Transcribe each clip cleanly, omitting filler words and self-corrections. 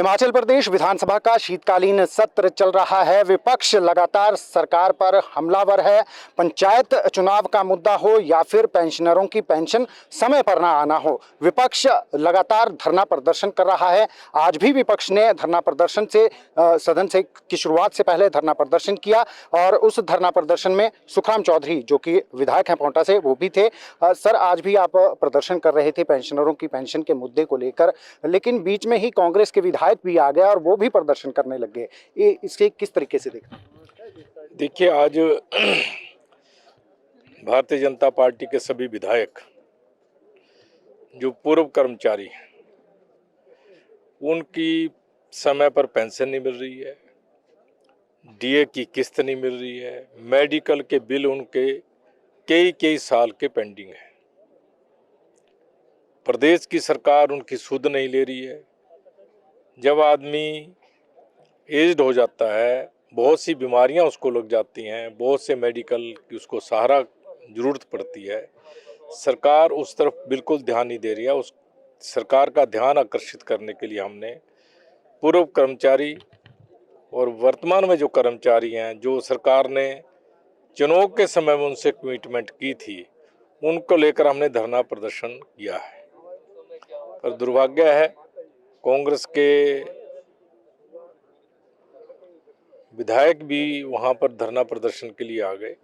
हिमाचल प्रदेश विधानसभा का शीतकालीन सत्र चल रहा है। विपक्ष लगातार सरकार पर हमलावर है। पंचायत चुनाव का मुद्दा हो या फिर पेंशनरों की पेंशन समय पर ना आना हो, विपक्ष लगातार धरना प्रदर्शन कर रहा है। आज भी विपक्ष ने धरना प्रदर्शन से सदन से की शुरुआत से पहले धरना प्रदर्शन किया और उस धरना प्रदर्शन में सुखराम चौधरी जो कि विधायक हैं पांवटा से, वो भी थे। सर, आज भी आप प्रदर्शन कर रहे थे पेंशनरों की पेंशन के मुद्दे को लेकर, लेकिन बीच में ही कांग्रेस के विधायक भी आ गए और वो भी प्रदर्शन करने लग गए। ये इसके किस तरीके से देखते हैं? देखिए, आज भारतीय जनता पार्टी के सभी विधायक जो पूर्व कर्मचारी हैं, उनकी समय पर पेंशन नहीं मिल रही है, डीए की किस्त नहीं मिल रही है, मेडिकल के बिल उनके कई साल के पेंडिंग है। प्रदेश की सरकार उनकी सुध नहीं ले रही है। जब आदमी एज्ड हो जाता है, बहुत सी बीमारियां उसको लग जाती हैं, बहुत से मेडिकल की उसको सहारा जरूरत पड़ती है। सरकार उस तरफ बिल्कुल ध्यान नहीं दे रही है। उस सरकार का ध्यान आकर्षित करने के लिए हमने पूर्व कर्मचारी और वर्तमान में जो कर्मचारी हैं, जो सरकार ने चुनाव के समय में उनसे कमिटमेंट की थी, उनको लेकर हमने धरना प्रदर्शन किया है। पर दुर्भाग्य है, कांग्रेस के विधायक भी वहां पर धरना प्रदर्शन के लिए आ गए,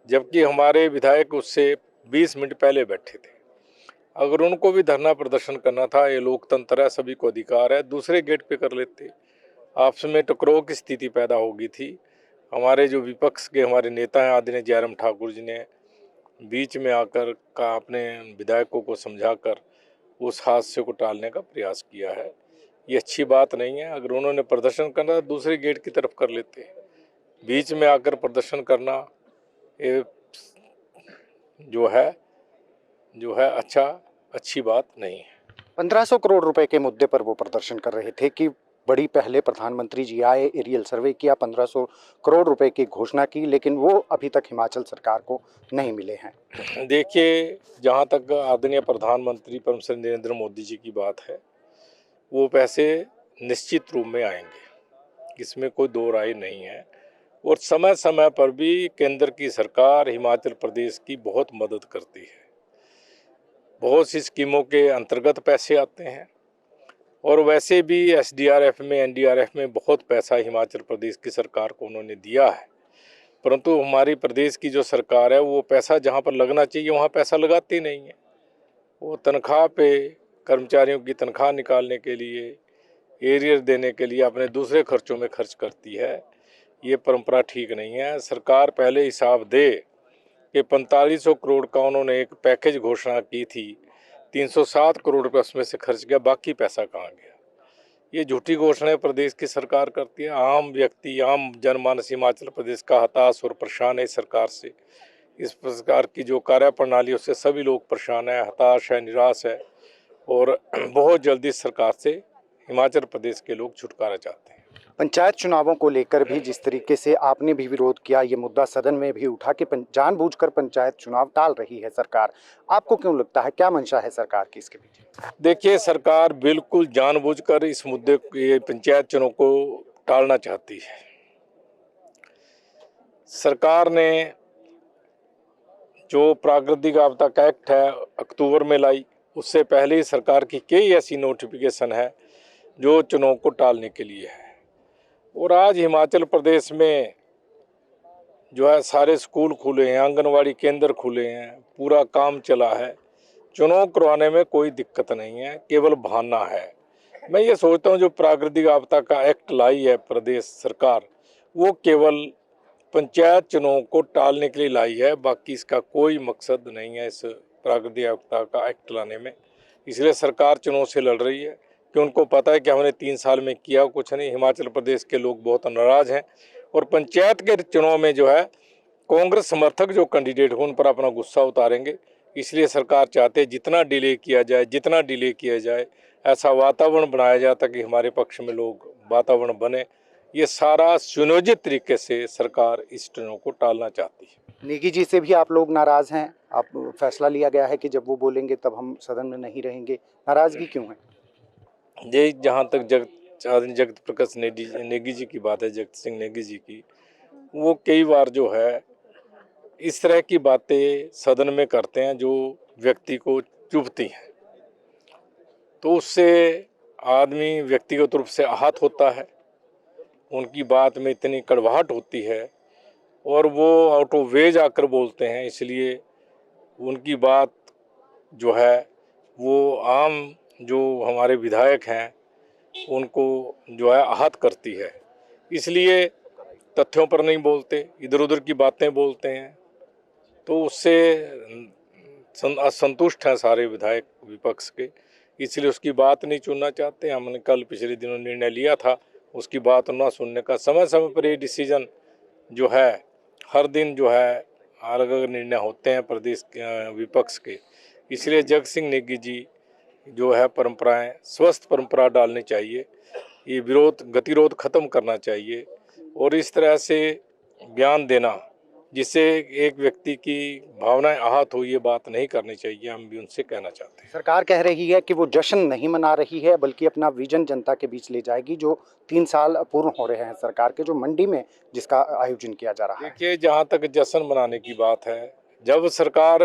जबकि हमारे विधायक उससे 20 मिनट पहले बैठे थे। अगर उनको भी धरना प्रदर्शन करना था, ये लोकतंत्र है, सभी को अधिकार है, दूसरे गेट पे कर लेते। आपस में टकराव की स्थिति पैदा हो गई थी। हमारे जो विपक्ष के हमारे नेता हैं आदरणीय जयराम ठाकुर जी ने बीच में आकर का अपने विधायकों को समझाकर उस हादसे को टालने का प्रयास किया है। ये अच्छी बात नहीं है। अगर उन्होंने प्रदर्शन करना दूसरे गेट की तरफ कर लेते। बीच में आकर प्रदर्शन करना ये जो है अच्छी बात नहीं है। 1500 करोड़ रुपए के मुद्दे पर वो प्रदर्शन कर रहे थे कि बड़ी पहले प्रधानमंत्री जी आए, एरियल सर्वे किया, 1500 करोड़ रुपए की घोषणा की, लेकिन वो अभी तक हिमाचल सरकार को नहीं मिले हैं। देखिए, जहाँ तक आदरणीय प्रधानमंत्री परम श्री नरेंद्र मोदी जी की बात है, वो पैसे निश्चित रूप में आएंगे, इसमें कोई दो राय नहीं है। और समय समय पर भी केंद्र की सरकार हिमाचल प्रदेश की बहुत मदद करती है। बहुत सी स्कीमों के अंतर्गत पैसे आते हैं और वैसे भी एसडीआरएफ में, एनडीआरएफ में बहुत पैसा हिमाचल प्रदेश की सरकार को उन्होंने दिया है। परंतु हमारी प्रदेश की जो सरकार है, वो पैसा जहाँ पर लगना चाहिए वहाँ पैसा लगाती नहीं है। वो तनख्वाह पे, कर्मचारियों की तनख्वाह निकालने के लिए, एरियर देने के लिए अपने दूसरे खर्चों में खर्च करती है। ये परंपरा ठीक नहीं है। सरकार पहले हिसाब दे कि 4500 करोड़ का उन्होंने एक पैकेज घोषणा की थी, 307 करोड़ रुपये उसमें से खर्च गया, बाकी पैसा कहाँ गया? ये झूठी घोषणाएं प्रदेश की सरकार करती है। आम व्यक्ति, आम जनमानस हिमाचल प्रदेश का हताश और परेशान है इस सरकार से। इस प्रकार की जो कार्यप्रणाली, उससे सभी लोग परेशान है, हताश है, निराश है और बहुत जल्दी सरकार से हिमाचल प्रदेश के लोग छुटकारा चाहते हैं। पंचायत चुनावों को लेकर भी जिस तरीके से आपने भी विरोध किया, ये मुद्दा सदन में भी उठा कि जानबूझकर पंचायत चुनाव टाल रही है सरकार, आपको क्यों लगता है, क्या मंशा है सरकार की इसके पीछे? देखिए, सरकार बिल्कुल जानबूझकर इस मुद्दे को, ये पंचायत चुनाव को टालना चाहती है। सरकार ने जो प्राकृतिक आपदा एक्ट है अक्टूबर में लाई, उससे पहले ही सरकार की कई ऐसी नोटिफिकेशन है जो चुनाव को टालने के लिए है। और आज हिमाचल प्रदेश में जो है सारे स्कूल खुले हैं, आंगनवाड़ी केंद्र खुले हैं, पूरा काम चला है। चुनाव करवाने में कोई दिक्कत नहीं है, केवल बहाना है। मैं ये सोचता हूँ जो प्राकृतिक आपदा का एक्ट लाई है प्रदेश सरकार, वो केवल पंचायत चुनाव को टालने के लिए लाई है, बाकी इसका कोई मकसद नहीं है इस प्राकृतिक आपदा का एक्ट लाने में। इसलिए सरकार चुनाव से लड़ रही है कि उनको पता है कि हमने 3 साल में किया कुछ नहीं। हिमाचल प्रदेश के लोग बहुत नाराज हैं और पंचायत के चुनाव में जो है कांग्रेस समर्थक जो कैंडिडेट हैं उन पर अपना गुस्सा उतारेंगे। इसलिए सरकार चाहते है जितना डिले किया जाए ऐसा वातावरण बनाया जाए ताकि हमारे पक्ष में लोग वातावरण बने। ये सारा सुनियोजित तरीके से सरकार इस चुनाव को टालना चाहती है। नेगी जी से भी आप लोग नाराज हैं। आप फैसला लिया गया है कि जब वो बोलेंगे तब हम सदन में नहीं रहेंगे, नाराजगी क्यों है? ये जहाँ तक आदरणीय जगत प्रकाश नेगी जी की बात है, जगत सिंह नेगी जी की, वो कई बार जो है इस तरह की बातें सदन में करते हैं जो व्यक्ति को चुभती हैं, तो उससे आदमी व्यक्तिगत रूप से आहत होता है। उनकी बात में इतनी कड़वाहट होती है और वो आउट ऑफ वे जाकर बोलते हैं, इसलिए उनकी बात जो है वो आम जो हमारे विधायक हैं उनको जो है आहत करती है। इसलिए तथ्यों पर नहीं बोलते, इधर उधर की बातें बोलते हैं, तो उससे असंतुष्ट हैं सारे विधायक विपक्ष के, इसलिए उसकी बात नहीं चुनना चाहते। हमने कल पिछले दिनों निर्णय लिया था उसकी बात न सुनने का। समय समय पर ये डिसीजन जो है हर दिन जो है अलग अलग निर्णय होते हैं प्रदेश के विपक्ष के, इसलिए जगत सिंह नेगी जी जो है परंपराएं, स्वस्थ परंपरा डालनी चाहिए, ये विरोध गतिरोध खत्म करना चाहिए और इस तरह से बयान देना जिससे एक व्यक्ति की भावनाएं आहत हो, ये बात नहीं करनी चाहिए। हम भी उनसे कहना चाहते हैं। सरकार कह रही है कि वो जश्न नहीं मना रही है बल्कि अपना विजन जनता के बीच ले जाएगी, जो 3 साल पूर्ण हो रहे हैं सरकार के, जो मंडी में जिसका आयोजन किया जा रहा है। देखिए, जहाँ तक जश्न मनाने की बात है, जब सरकार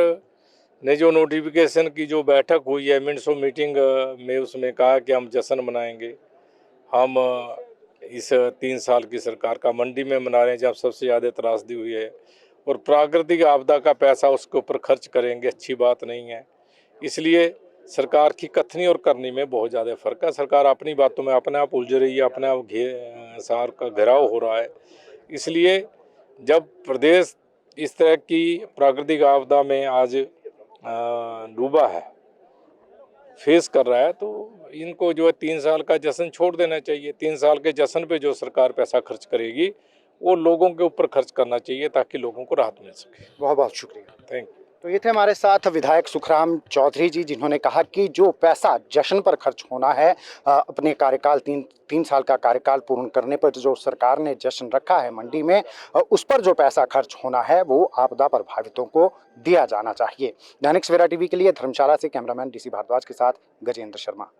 ने जो नोटिफिकेशन की जो बैठक हुई है मिनट्स ऑफ मीटिंग में, उसमें कहा कि हम जश्न मनाएंगे, हम इस 3 साल की सरकार का मंडी में मना रहे हैं जब सबसे ज़्यादा त्रासदी हुई है, और प्राकृतिक आपदा का पैसा उसके ऊपर खर्च करेंगे, अच्छी बात नहीं है। इसलिए सरकार की कथनी और करनी में बहुत ज़्यादा फर्क है। सरकार अपनी बातों में अपने आप उलझ रही है, अपने आप सार का घेराव हो रहा है। इसलिए जब प्रदेश इस तरह की प्राकृतिक आपदा में आज डूबा है, फेस कर रहा है, तो इनको जो है 3 साल का जश्न छोड़ देना चाहिए। 3 साल के जश्न पे जो सरकार पैसा खर्च करेगी वो लोगों के ऊपर खर्च करना चाहिए ताकि लोगों को राहत मिल सके। बहुत बहुत शुक्रिया। Thank you. तो ये थे हमारे साथ विधायक सुखराम चौधरी जी, जिन्होंने कहा कि जो पैसा जश्न पर खर्च होना है, अपने कार्यकाल 3 साल का कार्यकाल पूर्ण करने पर जो सरकार ने जश्न रखा है मंडी में, उस पर जो पैसा खर्च होना है वो आपदा प्रभावितों को दिया जाना चाहिए। दैनिक सवेरा टीवी के लिए धर्मशाला से कैमरामैन DC भारद्वाज के साथ गजेंद्र शर्मा।